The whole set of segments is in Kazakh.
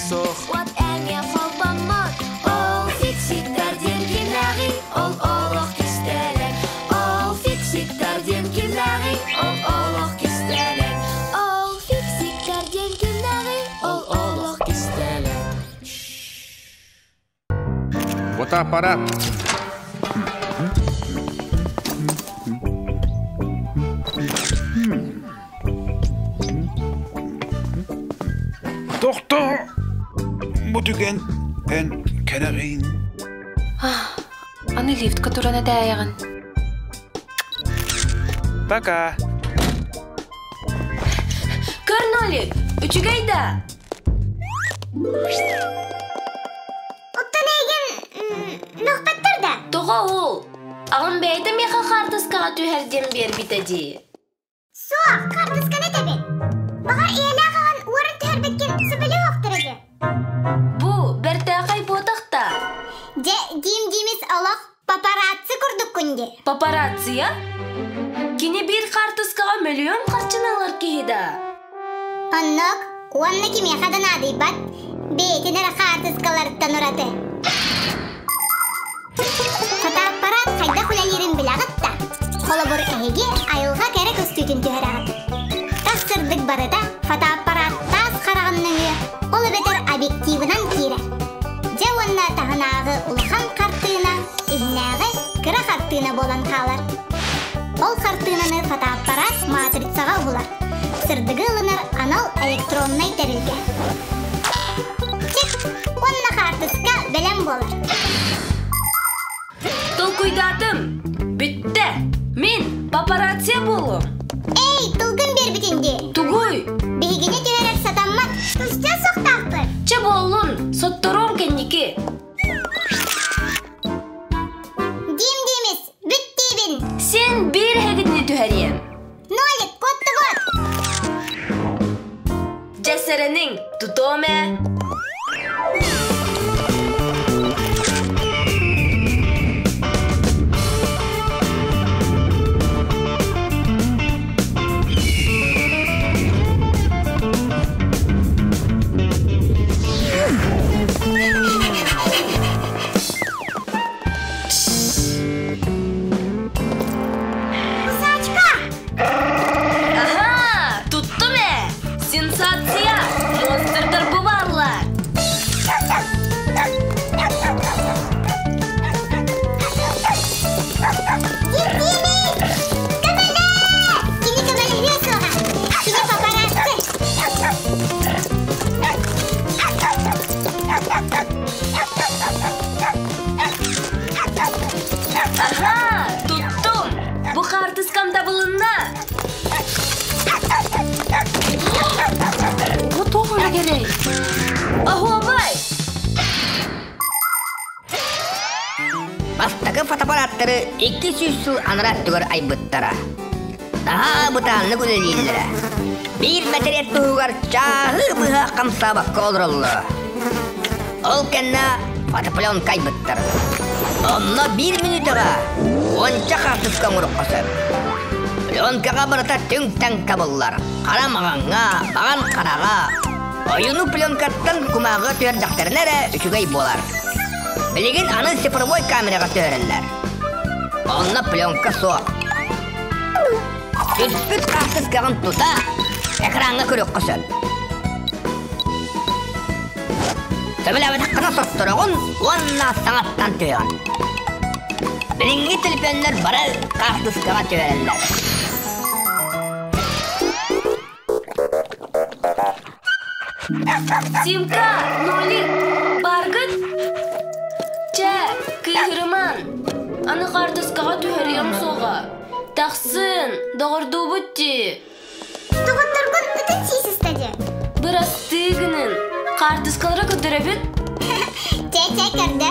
соқ. От әңе қолбамат. Ол фиксиктерден кенәғи, ол олық кестелек. Ол фиксиктерден кенәғи, ол олық кестелек. Ол фиксиктерден кенәғи, ол олық кестелек. Фотоаппарат. Доктор, bu tüken en kenarıyım. Аны лифт, которая даяғын. Пока. Карноли, үчігейда. Оттан еген нөхпеттір да? Тоға ол. Ағын бәйді меха қартысқаға түйерден бер бітеді. Соқ, қартысқа не табен? Баға иелі ағаған орын түйербеткен сүбілі оқтырыды. Бұ, бәртәқай ботақта. Дим-диміз олық папарацци күрдік күнде. Папарацци, я? Кені бір қартысқаға миллион қарчыналар кейді. Оннық, онны кеме қадан ады бат, бейтінер қартысқаларыттан ұраты. Фотоаппарат қайда құлалерін білағытта. Қолы бұр әйге айылға кәрі көстүйтін түйірағыт. Тақсырдық барыда фотоаппарат тас қарағынның олы бетер объективынан кейрі. Жауынна тағынағы ұлған қартыына, ихнағы кіра қартыына болан қалар. Ол қартыынаны фотоаппарат матрицаға бұлар. Сырдығы ұлыныр анал электроннай тәрілге. Чек, онна қартысқа бәлем болар. Толкуйдатым, бүтті. Мен папарация болым. Эй, тұлғын бер бітінде. Тугуй. Бейгіне түйерер сатаммат. Үстен соқтақты. Че болын, соттором кеннеке. Дим-диміз, бүттейбін. Сен бір хәгітіне түйерен. Нолик, котты бот. Жәсірінің тұтоме. Сенсация! Монстрдар быварлар! Дим-диміз! Кабалі! Кені кабалі весоға. Кені папарацци. Aha! Tuttum! Bu kartıskam bulunna! Bu toğuna gerek! Ahu abay! Бастағы фотоаппараттары 200 жыл анырат түгір айбыттара. Daha бұтанны көлелейлері. Bir мәтерет тұғығар чағы бұға қамсабақ қолырылы. Ол кәнна фотопленка айбыттар. Онна 1 минутыға онша қартысқа мұрық қосып. Пленкаға бұрыта түң-тәң табылар. Қарамағанға, баған қараға. Ойыну пленкаттан күмағы түйер дақтарынары үшігей болар. Білеген аны цифровой камераға түйерілер. Онна пленка соқ. Үспіт қартысқағын тұта, экранға көрік қосып. Төбілі таққына соқтырығын, онна саңаттан түйен. Білінгі телефонлар бары қартысқаға түйерілер. Симка, Нолик, баргыт! Чә, күйіріман! Аны қартысқаға түйерем соға. Тақсын, доғырду бұтті. Тұғыттырғын үтін сейсіз тәде. Біраз түйгінің. Қартысқалары күдіребін? Чәй көрді.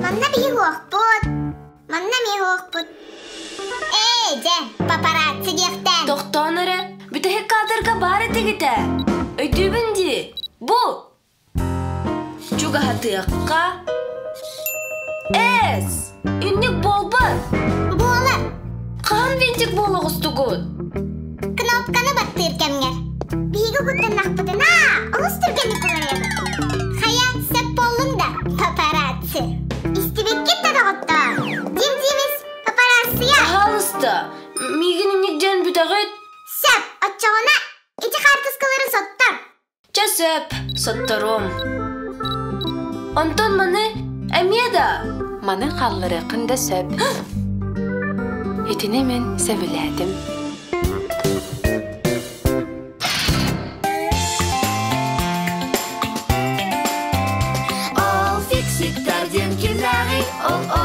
Манна бейі оқпұт. Манна мейі оқпұт. Эй, жә, папарацци дектен. Тоқтан әрі, бүтәхі қадырға бар етігіті. Өйдібінді, бұл. Чуға хатыққа. Әс, үннік болбар. Болар. Қан вентик болығыз тұғыд. Кнопканы баттыр кәмгер. Бейгі тугуттан нахпытына, олус түргенді куларыды. Хая сәп болын да папарацци. Истебекке тадағытта. Дим-диміз папарацция. Халыста, мигінің нигден бүтағыт. Сәп, отчағына, ити қартыскалары соттар. Часып, сотторум. Онтон маны әмеда. Маны қаллары қында сөп. Етіне мен сөбіләдім. Ол фиксиктер дем кимнәри, ол